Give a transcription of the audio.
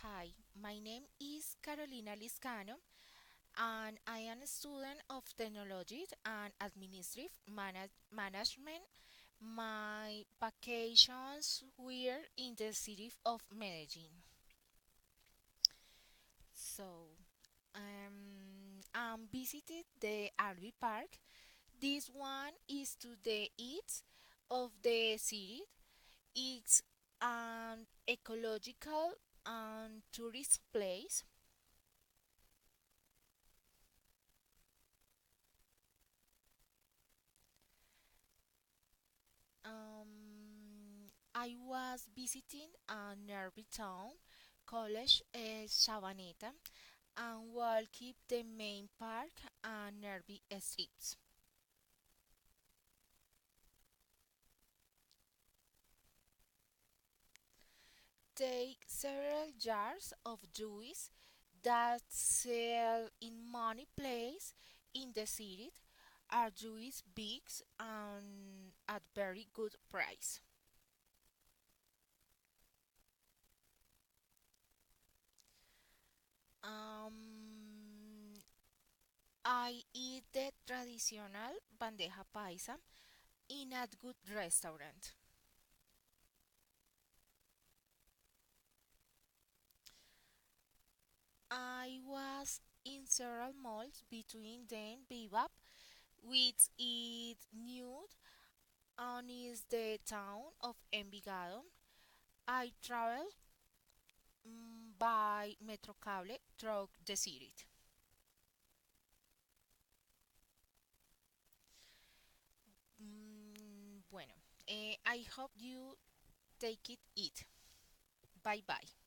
Hi, my name is Carolina Liscano, and I am a student of Technology and Administrative Management. My vacations were in the city of Medellin. So, I visited the RV park. This one is to the east of the city. It's an ecological and tourist place. I was visiting a nearby town, College Sabaneta, and walked the main park and nearby streets. Take several jars of juice that sell in many places in the city are juice bigs and at very good price. Um, I eat the traditional bandeja paisa in a good restaurant. I was in several malls, between them Bebop, which is nude and is the town of Envigado. I traveled by Metrocable through the city. Bueno, I hope you take it. Bye bye.